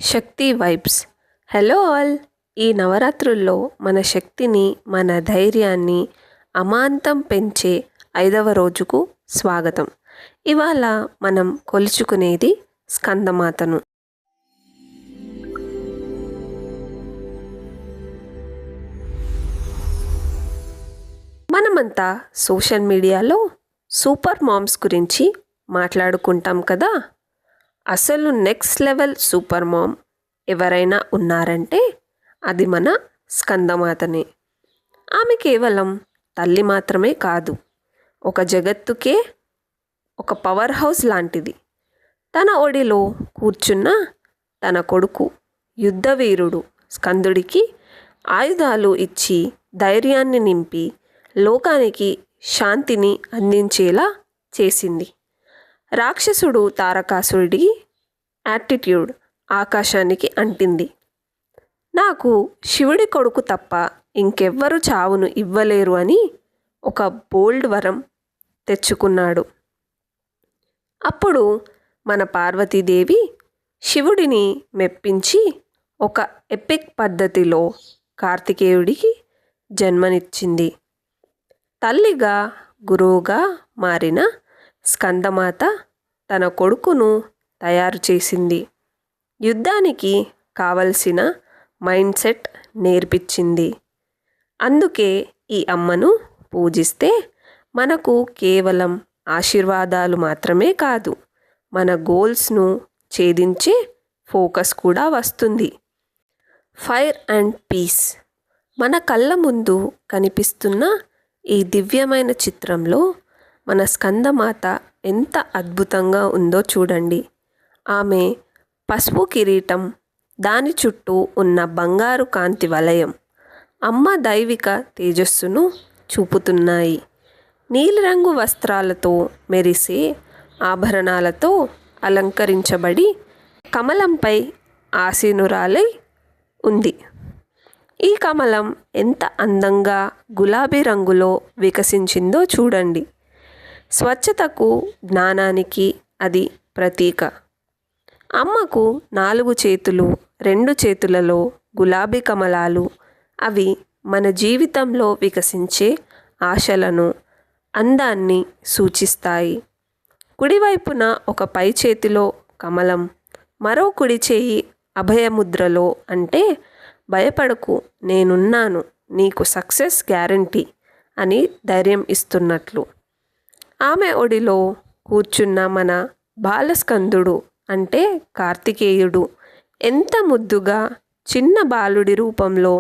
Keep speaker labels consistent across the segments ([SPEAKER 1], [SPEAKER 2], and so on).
[SPEAKER 1] శక్తి vibes. Hello all. ఈ నవరాత్రుల్లో మన శక్తిని, మన ధైర్యాన్ని అమాంతం పెంచే 5వ రోజుకు స్వాగతం. ఇవాళ మనం కొలుచుకునేది స్కందమాతను. మనమంతా సోషల్ మీడియాలో సూపర్ మామ్స్ గురించి మాట్లాడుకుంటాం కదా. అసలు నెక్స్ట్ లెవెల్ సూపర్ మామ్ ఎవరైనా ఉన్నారంటే అది మన స్కందమాతనే. ఆమె కేవలం తల్లి మాత్రమే కాదు, ఒక జగత్తుకే ఒక పవర్ హౌస్ లాంటిది. తన ఒడిలో కూర్చున్న తన కొడుకు యుద్ధవీరుడు స్కందుడికి ఆయుధాలు ఇచ్చి ధైర్యాన్ని నింపి లోకానికి శాంతిని అందించేలా చేసింది. రాక్షసుడు తారకాసురుడి యాటిట్యూడ్ ఆకాశానికి అంటింది. నాకు శివుడి కొడుకు తప్ప ఇంకెవ్వరు చావును ఇవ్వలేరు అని ఒక బోల్డ్ వరం తెచ్చుకున్నాడు. అప్పుడు మన పార్వతీదేవి శివుడిని మెప్పించి ఒక ఎపిక్ పద్ధతిలో కార్తికేయుడికి జన్మనిచ్చింది. తల్లిగా గురువుగా మారిన స్కందమాత తన కొడుకును తయారు చేసింది. యుద్ధానికి కావలసిన మైండ్ సెట్ నేర్పించింది. అందుకే ఈ అమ్మను పూజిస్తే మనకు కేవలం ఆశీర్వాదాలు మాత్రమే కాదు, మన గోల్స్ను ఛేదించే ఫోకస్ కూడా వస్తుంది. Fire and peace. మన కళ్ళ ముందు కనిపిస్తున్న ఈ దివ్యమైన చిత్రంలో మన స్కందమాత ఎంత అద్భుతంగా ఉందో చూడండి. ఆమె పసుపు కిరీటం, దాని చుట్టూ ఉన్న బంగారు కాంతి వలయం అమ్మ దైవిక తేజస్సును చూపుతున్నాయి. నీలిరంగు వస్త్రాలతో మెరిసే ఆభరణాలతో అలంకరించబడి కమలంపై ఆసీనురాలై ఉంది. ఈ కమలం ఎంత అందంగా గులాబీ రంగులో వికసించిందో చూడండి. స్వచ్ఛతకు, జ్ఞానానికి అది ప్రతీక. అమ్మకు 4 చేతులు, 2 చేతులలో గులాబీ కమలాలు. అవి మన జీవితంలో వికసించే ఆశలను, అందాన్ని సూచిస్తాయి. కుడివైపున ఒక పై చేతిలో కమలం, మరో కుడి చేయి అభయముద్రలో, అంటే భయపడకు, నేనున్నాను, నీకు సక్సెస్ గ్యారంటీ అని ధైర్యం ఇస్తున్నట్లు. ఆమె ఒడిలో కూర్చున్న మన బాలస్కందుడు అంటే కార్తికేయుడు ఎంత ముద్దుగా చిన్న బాలుడి రూపంలో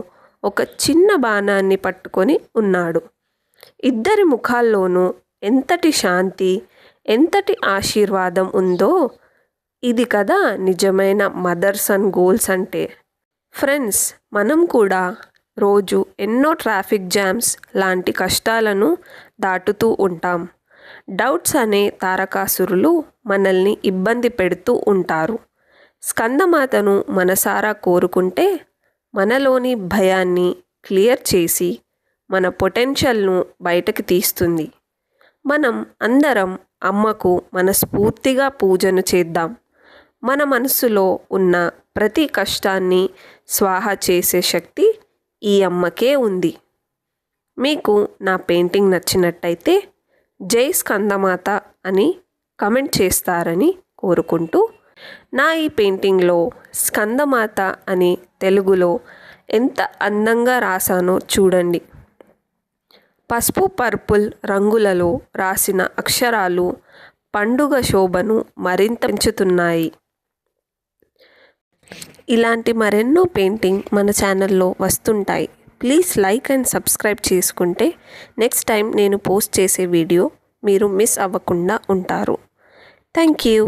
[SPEAKER 1] ఒక చిన్న బాణాన్ని పట్టుకొని ఉన్నాడు. ఇద్దరి ముఖాల్లోనూ ఎంతటి శాంతి, ఎంతటి ఆశీర్వాదం ఉందో. ఇది కదా నిజమైన మదర్స్ అండ్ గోల్స్ అంటే. ఫ్రెండ్స్, మనం కూడా రోజు ఎన్నో ట్రాఫిక్ జామ్స్ లాంటి కష్టాలను దాటుతూ ఉంటాం. డౌట్స్ అనే తారకాసురులు మనల్ని ఇబ్బంది పెడుతూ ఉంటారు. స్కందమాతను మనసారా కోరుకుంటే మనలోని భయాన్ని క్లియర్ చేసి మన పొటెన్షియల్ను బయటకు తీస్తుంది. మనం అందరం అమ్మకు మనస్ఫూర్తిగా పూజను చేద్దాం. మన మనసులో ఉన్న ప్రతి కష్టాన్ని స్వాహా చేసే శక్తి ఈ అమ్మకే ఉంది. మీకు నా పెయింటింగ్ నచ్చినట్టయితే జై స్కందమాత అని కమెంట్ చేస్తారని కోరుకుంటూ, నా ఈ పెయింటింగ్లో స్కందమాత అని తెలుగులో ఎంత అందంగా రాశానో చూడండి. పసుపు, పర్పుల్ రంగులలో రాసిన అక్షరాలు పండుగ శోభను మరింత పెంచుతున్నాయి. ఇలాంటి మరెన్నో పెయింటింగ్ మన ఛానల్లో వస్తుంటాయి. ప్లీజ్ లైక్ అండ్ సబ్స్క్రైబ్ చేసుకుంటే నెక్స్ట్ టైం నేను పోస్ట్ చేసే వీడియో మీరు మిస్ అవ్వకుండా ఉంటారు. Thank you.